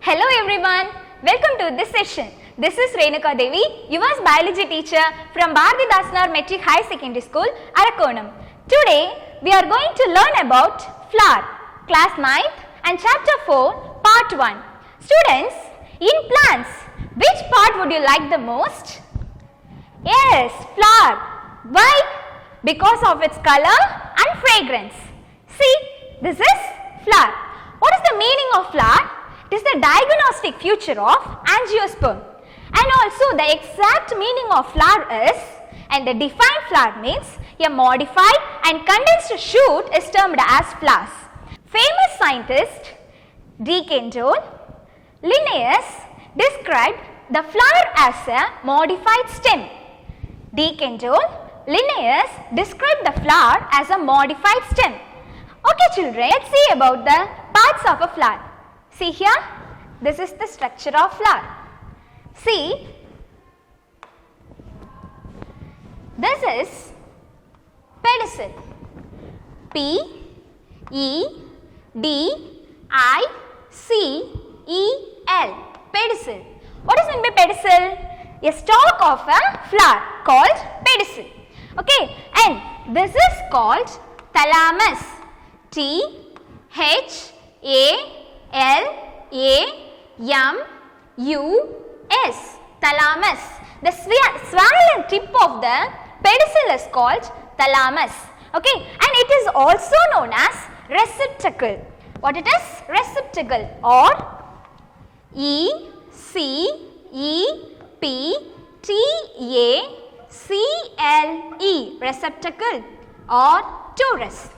Hello everyone, welcome to this session. This is Renuka Devi, UVA's biology teacher from Bharati Dasnar Metric High Secondary School, Arakonam. Today we are going to learn about flower, class 9th and chapter 4, part 1. Students, in plants, which part would you like the most? Yes, flower. Why? Because of its color and fragrance. See, this is flower. What is the meaning of flower? It is the diagnostic feature of angiosperm. And also the exact meaning of flower is, and the defined flower means a modified and condensed shoot is termed as flowers. Famous scientist D. Cantor Linnaeus described the flower as a modified stem. D. Cantor Linnaeus described the flower as a modified stem. Okay children, let's see about the parts of a flower. See here, this is the structure of flower. See, this is pedicel. P E D I C E L. Pedicel. What is meant by pedicel? A stalk of a flower called pedicel. Okay, and this is called thalamus. T H A L A M U S. Thalamus. The swollen tip of the pedicel is called thalamus. Okay, and it is also known as receptacle. What it is? Receptacle or E C E P T A C L E. Receptacle or torus.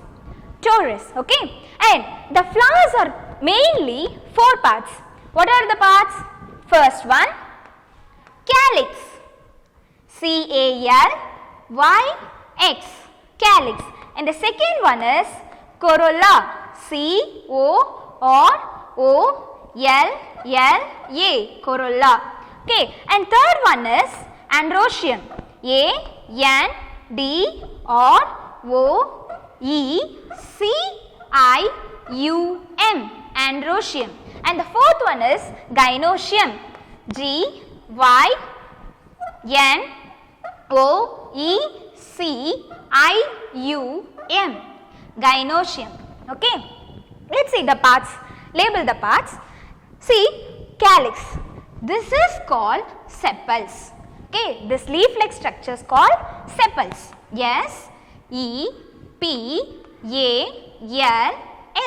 Torus. Okay, and the flowers are mainly 4 parts. What are the parts? First one, calyx. C-A-L-Y-X. Calyx. And the second one is corolla. C-O-R-O-L-L-A. Corolla. Okay, and third one is androecium. A-N-D-R-O-E-C-I-U-M. Androecium. And the fourth one is gynoecium. G-Y-N-O-E-C-I-U-M. Gynoecium. Okay. Let's see the parts. Label the parts. See, calyx. This is called sepals. Okay. This leaf-like structure is called sepals. S E P A L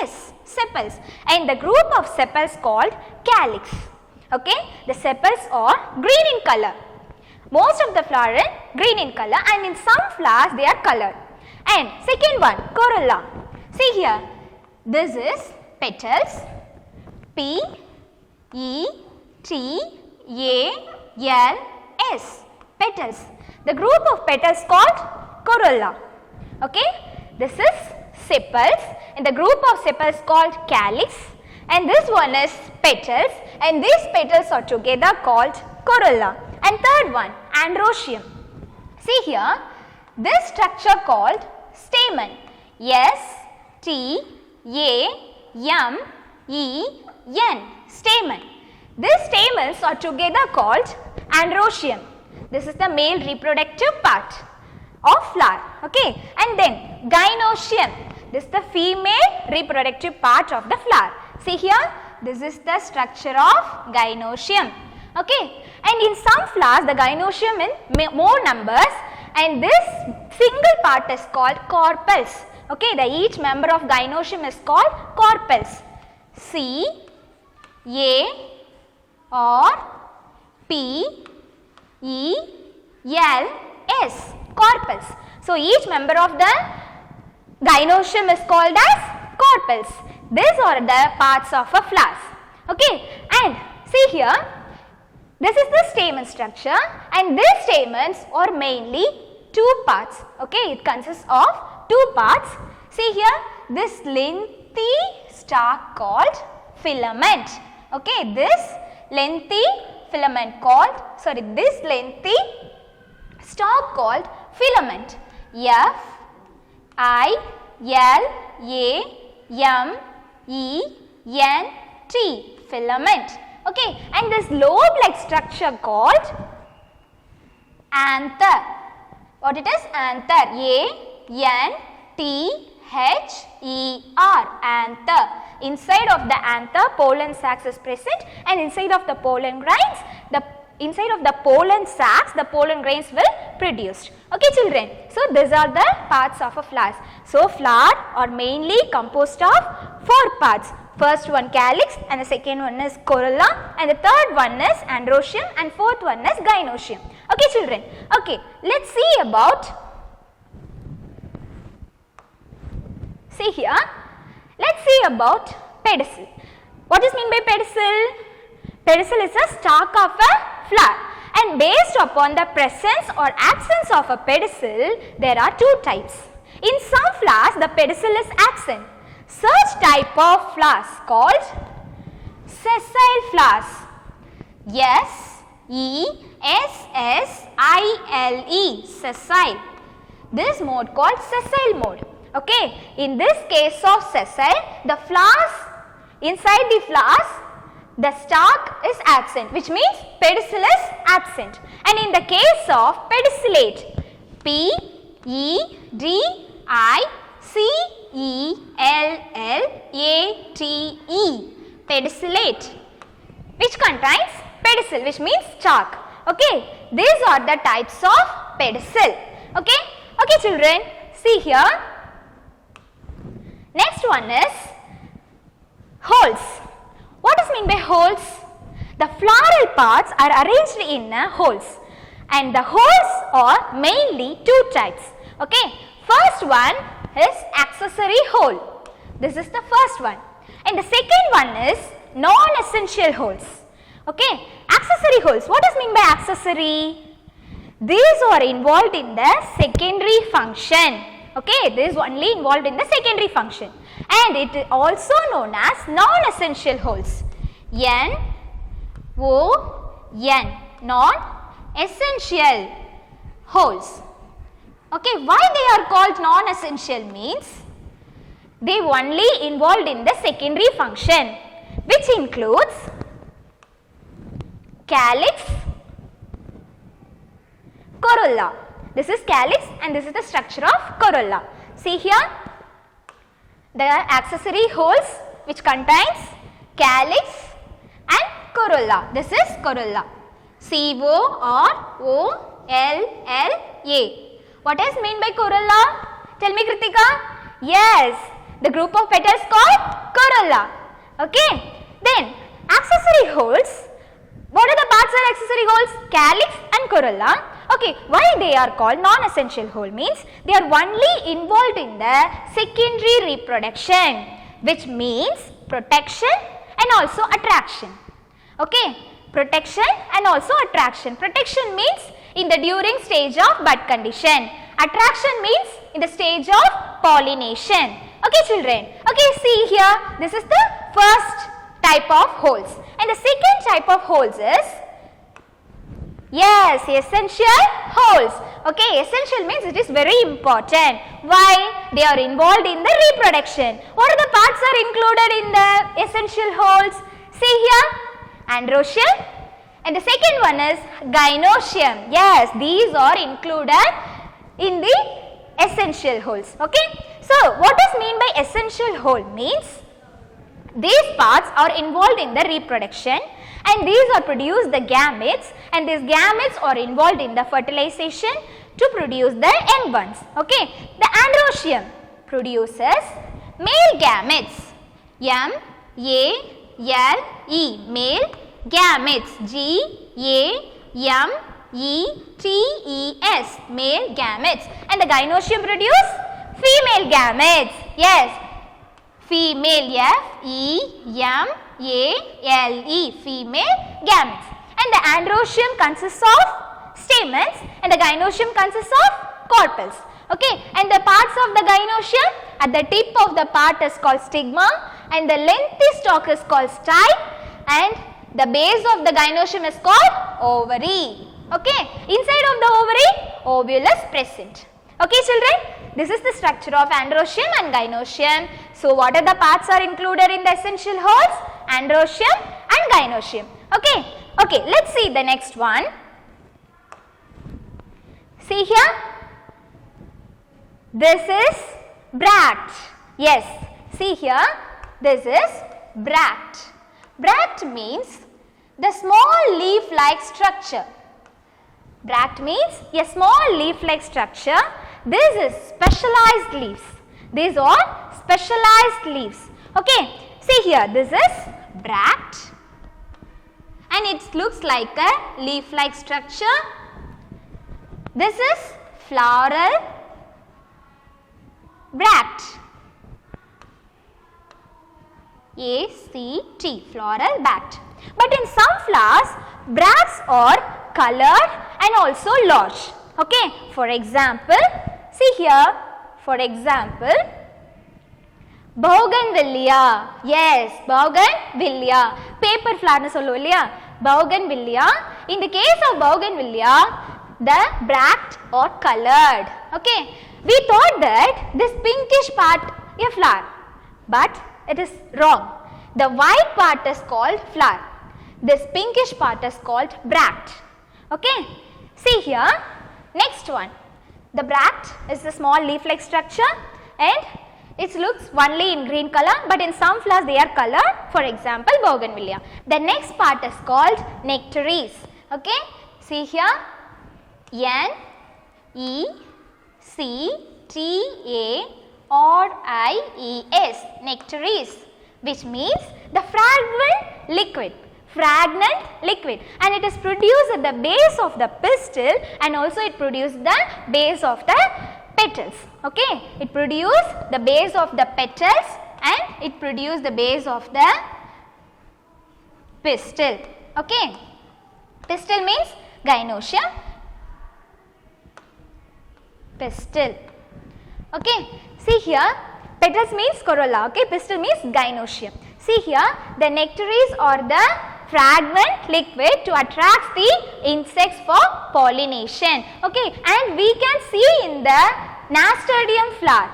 S. Sepals. And the group of sepals called calyx. Okay. The sepals are green in color. Most of the flowers are green in color, and in some flowers they are colored. And second one, corolla. See here, this is petals. P E T A L S. Petals. The group of petals called corolla. Okay. This is sepals, and the group of sepals called calyx, and this one is petals, and these petals are together called corolla. And third one, androecium. See here, this structure called stamen. S-T-A-M-E-N. Stamen. These stamens are together called androecium. This is the male reproductive part of flower. Okay, and then gynoecium. This is the female reproductive part of the flower. See here, this is the structure of gynoecium. Okay, and in some flowers the gynoecium in more numbers, and this single part is called carpels. Okay, each member of gynoecium is called carpels. C A R P E L S. Carpels. So each member of the gynoecium is called as carpels. These are the parts of a flower. Okay, and see here, this is the stamen structure, and these stamens are mainly 2 parts. Okay, it consists of 2 parts. See here, this lengthy stalk called filament. Okay, this lengthy filament called, this lengthy stalk called filament. F I L A M E N T. Filament. Okay, and this lobe-like structure called anther. What it is? Anther. A-N-T-H-E-R. Anther. Inside of the anther, pollen sacs is present, and inside of the pollen grains, the pollen grains will produced. Okay, children. So these are the parts of a flower. So flower are mainly composed of 4 parts. First one calyx, and the second one is corolla, and the third one is androecium, and fourth one is gynoecium. Okay, children. Okay, let's see about. See here. Let's see about pedicel. What is mean by pedicel? Pedicel is a stalk of a flower, and based upon the presence or absence of a pedicel, there are 2 types. In some flowers, the pedicel is absent. Such type of flowers called sessile flowers. S-E-S-S-I-L-E, sessile. This mode called sessile mode. Okay, in this case of sessile, the flowers, inside the flowers, the stalk is absent, which means pedicel is absent. And in the case of pedicellate, P-E-D-I-C-E-L-L-A-T-E, pedicellate, which contains pedicel, which means stalk. Okay, these are the types of pedicel. Okay, okay, children, see here. Next one is holes. What is mean by holes? The floral parts are arranged in holes, and the holes are mainly 2 types. Okay, first one is accessory hole. This is the first one, and the second one is non-essential holes. Okay, accessory holes. What is mean by accessory? These are involved in the secondary function. Okay, this is only involved in the secondary function, and it is also known as non-essential holes. N-O-N, non-essential holes. Okay, why they are called non-essential means they only involved in the secondary function, which includes calyx, corolla. This is calyx, and this is the structure of corolla. See here, there are accessory holes which contains calyx and corolla. This is corolla. C-O-R-O-L-L-A. What is meant by corolla? Tell me, Kritika. Yes, the group of petals called corolla. Okay. Then accessory holes. What are the parts of accessory holes? Calyx and corolla. Okay, why they are called non-essential hole means they are only involved in the secondary reproduction, which means protection and also attraction. Okay, protection and also attraction. Protection means in the during stage of bud condition. Attraction means in the stage of pollination. Okay, children. Okay, see here, this is the first type of holes, and the second type of holes is, yes, essential holes. Okay, essential means it is very important. Why? They are involved in the reproduction. What are the parts are included in the essential holes? See here, androecium, and the second one is gynoecium. Yes, these are included in the essential holes. Okay, so what is mean by essential hole means these parts are involved in the reproduction, and these are produce the gametes, and these gametes are involved in the fertilization to produce the young ones. Okay, the androecium produces male gametes. M-A-L-E, male gametes. G-A-M-E-T-E-S, male gametes. And the gynoecium produce female gametes. Yes, female, F-E-M-A-L-E, female gametes. And the androecium consists of stamens, and the gynoecium consists of carpels. Okay, and the parts of the gynoecium, at the tip of the part is called stigma, and the lengthy stalk is called style, and the base of the gynoecium is called ovary. Okay, inside of the ovary, ovule is present. Okay, children, this is the structure of androecium and gynoecium. So what are the parts are included in the essential holes? Androecium and gynoecium. Okay, okay, let's see the next one. See here, this is bract. Yes, see here, this is bract. Bract means the small leaf-like structure. Bract means a small leaf-like structure. This is specialized leaves. These are specialized leaves. Okay, see here, this is bract and it looks like a leaf-like structure. This is floral bract. A-C-T, floral bract. But in some flowers, bracts are colored and also large. Okay, for example, see here, for example, bougainvillea. Yes, bougainvillea. Paper flower nu solluvom illaya. Bougainvillea. In the case of bougainvillea, the bracts are colored. Okay, we thought that this pinkish part is a flower, but it is wrong. The white part is called flower. This pinkish part is called bract. Okay, see here, next one. The bract is the small leaf-like structure and it looks only in green color, but in some flowers they are colored, for example bougainvillea. The next part is called nectaries. Okay, see here, N-E-C-T-A-R-I-E-S, nectaries, which means the fragrant liquid. Fragrant liquid, and it is produced at the base of the pistil and also it produces the base of the petals. Okay, it produces the base of the petals and it produces the base of the pistil. Okay, pistil means gynoecium. Pistil. Okay, see here, petals means corolla. Okay, pistil means gynoecium. See here, the nectaries are the fragrant liquid to attract the insects for pollination. Okay, and we can see in the Nasturtium flower.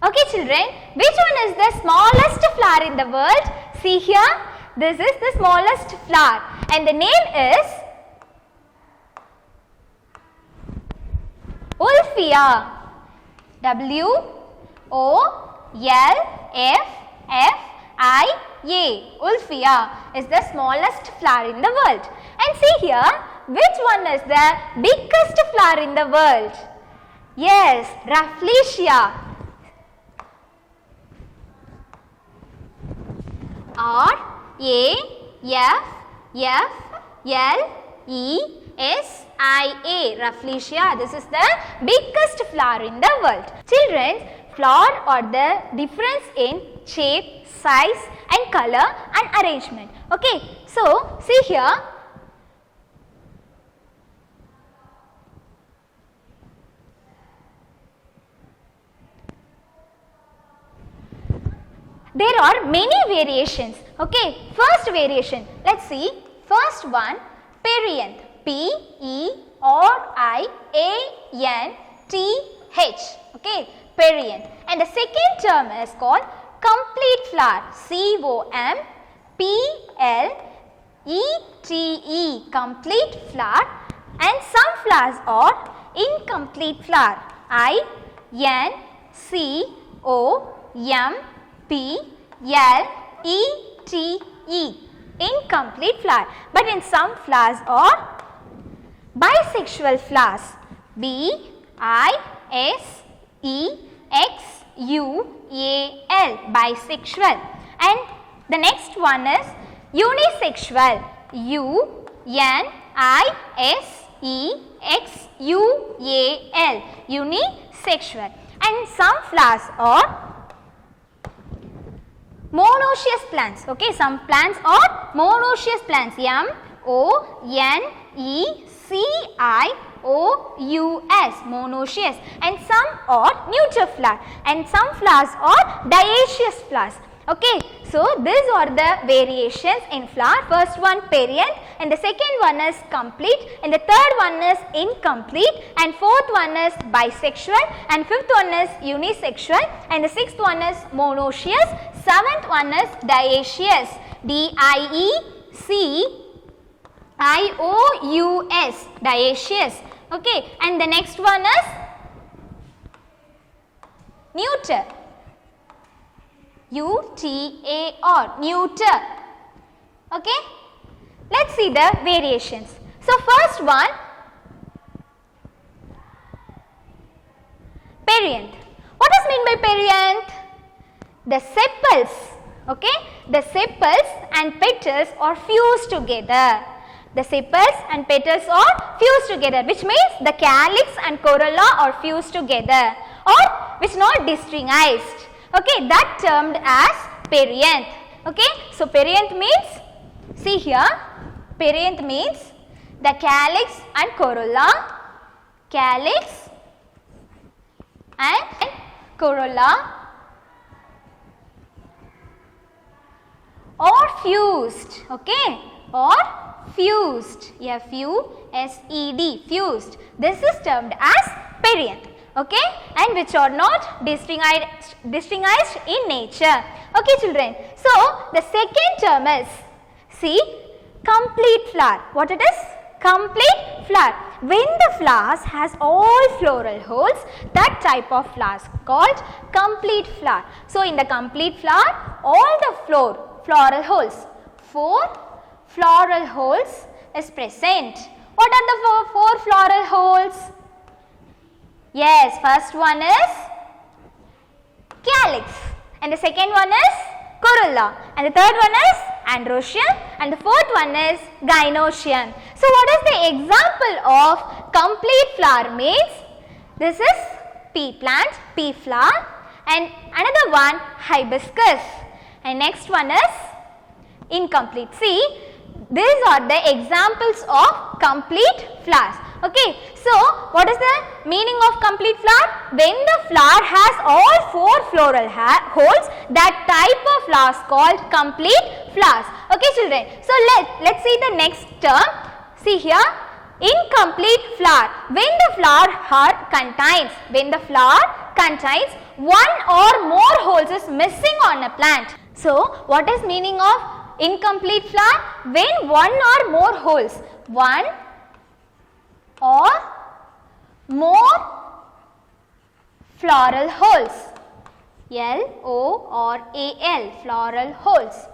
Okay children, which one is the smallest flower in the world? See here, this is the smallest flower and the name is Wolffia. W-O-L-F-F-I-A. Wolffia is the smallest flower in the world. And see here, which one is the biggest flower in the world? Yes, Rafflesia. R-A-F-F-L-E-S-I-A. Rafflesia. This is the biggest flower in the world. Children, flowers are the difference in shape, size and color and arrangement. Okay, so see here, there are many variations. Okay, first variation, let's see. First one, perianth. P-E-R-I-A-N-T-H. Okay, perianth. And the second term is called complete flower. C-O-M-P-L-E-T-E. Complete flower. And some flowers are incomplete flower. I-N-C-O-M-P-L-E-T-E. Incomplete flower. But in some flowers are bisexual flowers. B-I-S-E-X-U-A-L. Bisexual. And the next one is unisexual. U-N-I-S-E-X-U-A-L. Unisexual. And some flowers are monoecious plants. Okay, some plants are monoecious plants. M-O-N-E-C-I-O-U-S. Monoecious. And some are neuter flower. And some flowers are dioecious flowers. Okay, so these are the variations in flower. First one perianth, and the second one is complete, and the third one is incomplete, and fourth one is bisexual, and fifth one is unisexual, and the sixth one is monoecious, seventh one is dioecious. D-I-E C-I-O-U-S, dioecious. Okay, and the next one is neuter, U-T-A-R, neuter. Okay, let's see the variations. So first one, perianth. What is meant by perianth? The sepals, okay, the sepals and petals are fused together. The sepals and petals are fused together, which means the calyx and corolla are fused together, or which not distinguished. Okay, that termed as perianth. Okay, so perianth means, see here, perianth means the calyx and corolla, calyx and corolla or fused, okay, or fused, F-U-S-E-D, fused. This is termed as perianth, okay, and which are not distinguished in nature. Okay, children. So the second term is, see, complete flower. What it is? Complete flower. When the flowers has all floral holes, that type of flowers called complete flower. So in the complete flower, all the floral holes, 4 floral holes is present. What are the 4 floral holes? Yes, first one is calyx, and the second one is corolla, and the third one is androecium, and the fourth one is gynoecium. So what is the example of complete flower means? This is pea plant, pea flower, and another one hibiscus, and next one is incomplete. See, these are the examples of complete flowers. Okay, so what is the meaning of complete flower? When the flower has all 4 floral holes, that type of flowers called complete flowers. Okay, children. So let's see the next term. See here, incomplete flower. When the flower contains 1 or more holes is missing on a plant. So what is meaning of incomplete flower? When 1 or more holes, 1 or more floral holes, L-O-R-A-L, floral holes,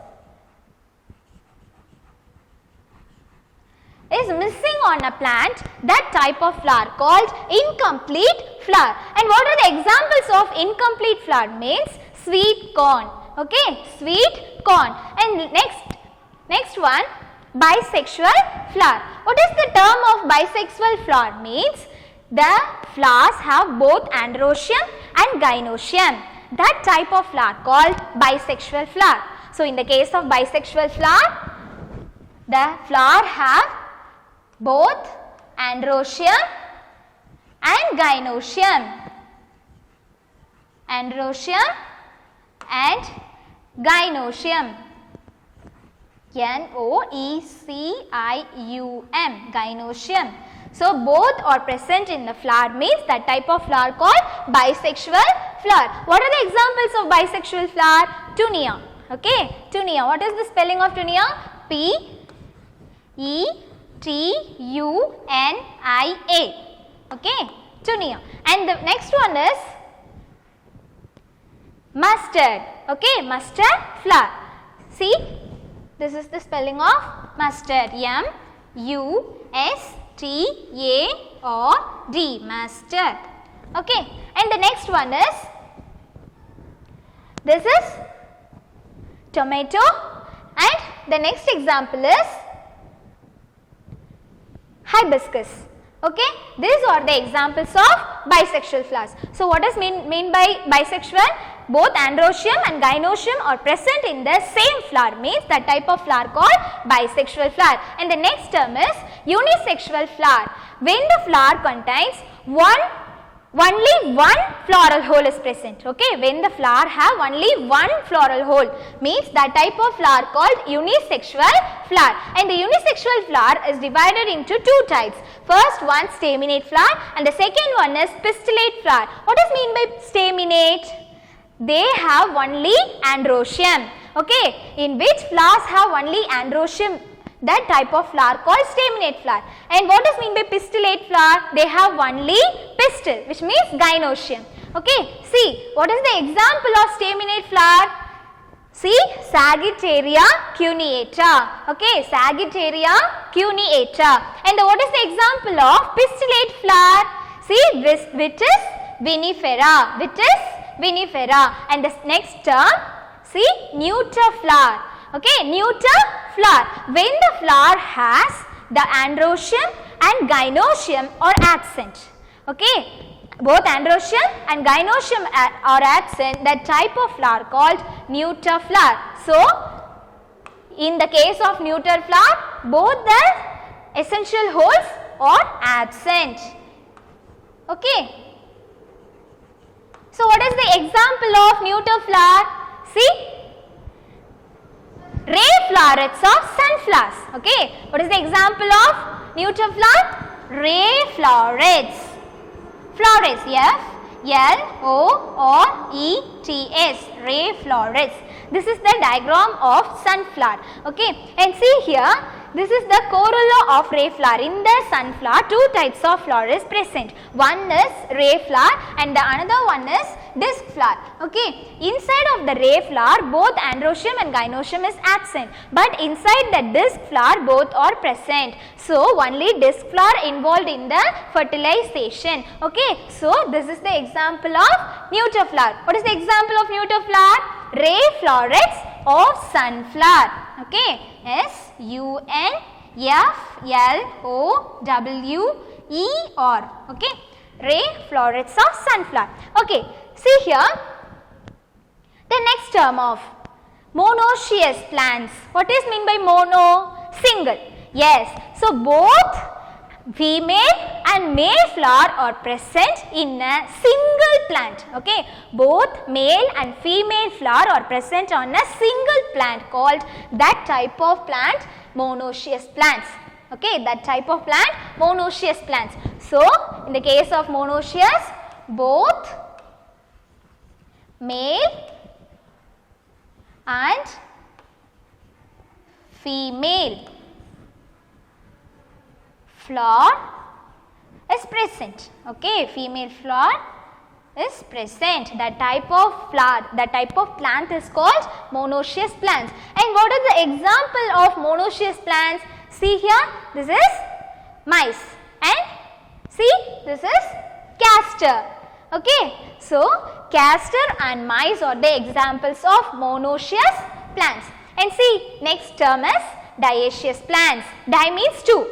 is missing on a plant, that type of flower called incomplete flower. And what are the examples of incomplete flower means? Sweet corn, okay, sweet corn. And next one, bisexual flower. What is the term of bisexual flower means? The flowers have both androecium and gynoecium. That type of flower called bisexual flower. So in the case of bisexual flower, the flower have both androecium and gynoecium. Androecium and gynoecium. N-O-E-C-I-U-M, gynoecium. So both are present in the flower means that type of flower called bisexual flower. What are the examples of bisexual flower? Tunia. Okay, tunia. What is the spelling of tunia? P-E-T-U-N-I-A. Okay, tunia. And the next one is mustard. Okay, mustard flower. See, this is the spelling of mustard. M-U-S-T-A-R-D, mustard. Okay, and the next one is, this is tomato, and the next example is hibiscus. Okay, these are the examples of bisexual flowers. So what is mean by bisexual? Both androecium and gynoecium are present in the same flower means that type of flower called bisexual flower. And the next term is unisexual flower. When the flower contains only one floral hole is present. Okay, when the flower have only one floral hole means that type of flower called unisexual flower. And the unisexual flower is divided into 2 types. First one, staminate flower, and the second one is pistillate flower. What does mean by staminate? They have only androecium. Okay, in which flowers have only androecium that type of flower called staminate flower. And what is mean by pistillate flower? They have only pistil, which means gynoecium. Okay, see what is the example of staminate flower? See, Sagittaria cuneata. Okay, Sagittaria cuneata. And what is the example of pistillate flower? See, Vitis vinifera. Vitis vinifera. And the next term, see, neuter flower. Okay, neuter flower. When the flower has the androecium and gynoecium or absent. Okay. Both androecium and gynoecium are absent, that type of flower called neuter flower. So, in the case of neuter flower, both the essential holes are absent. Okay. So, what is the example of neuter flower? See, ray flowerets of sunflowers. Okay. What is the example of neuter flower? Ray flowerets. Florets, F-L-O-R-E-T-S, ray florets. This is the diagram of sunflower. Okay, and see here, this is the corolla of ray flower. In the sunflower, two types of flower is present. One is ray flower and the another one is disc flower. Okay, inside of the ray flower, both androecium and gynoecium is absent, but inside the disc flower, both are present. So, only disc flower involved in the fertilization. Okay, so this is the example of neuter flower. What is the example of neuter flower? Ray florets of sunflower. Okay, S-U-N-F-L-O-W-E-R. Okay, ray florets of sunflower. Okay, see here the next term of monoecious plants. What is mean by mono? Single. Yes, so both female and male flower are present in a single plant. Okay, both male and female flower are present on a single plant, called that type of plant monoecious plants. Okay, that type of plant monoecious plants. So, in the case of monoecious, both male and female flower is present. Okay, female flower is present. That type of flower, that type of plant is called monoecious plants. And what is the example of monoecious plants? See here, this is mice, and see, this is castor. Okay, so castor and mice are the examples of monoecious plants. And see, next term is dioecious plants. Di means two.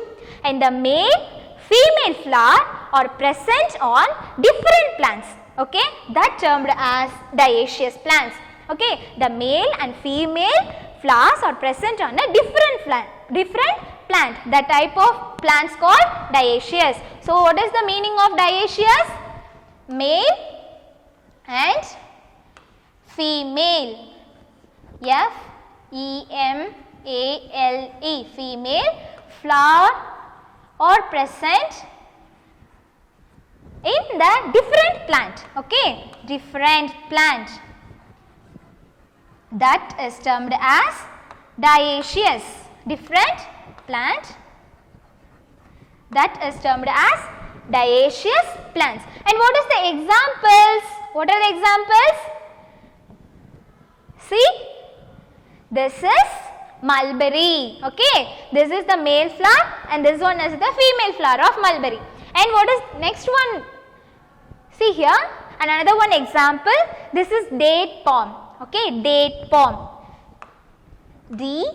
And the male, female flower are present on different plants. Okay, that termed as dioecious plants. Okay, the male and female flowers are present on a different plant. The type of plants called dioecious. So, what is the meaning of dioecious? Male and female. F-E-M-A-L-E, female flower are present in the different plant. Okay, different plant. That is termed as dioecious. Different plant, that is termed as dioecious plants. And what is the examples? What are the examples? See, this is mulberry. Okay, this is the male flower and this one is the female flower of mulberry. And what is next one? See here, and another one example, this is date palm. Okay, date palm. D-A-T-E,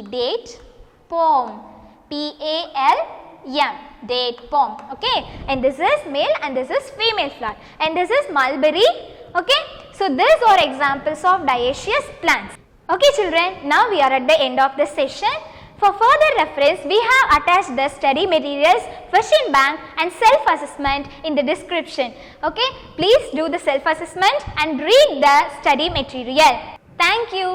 date palm. P-A-L-M, date palm. Okay, and this is male and this is female flower. And this is mulberry. Okay, so these are examples of dioecious plants. Okay children, now we are at the end of this session. For further reference, we have attached the study materials, question bank and self-assessment in the description. Okay, please do the self-assessment and read the study material. Thank you.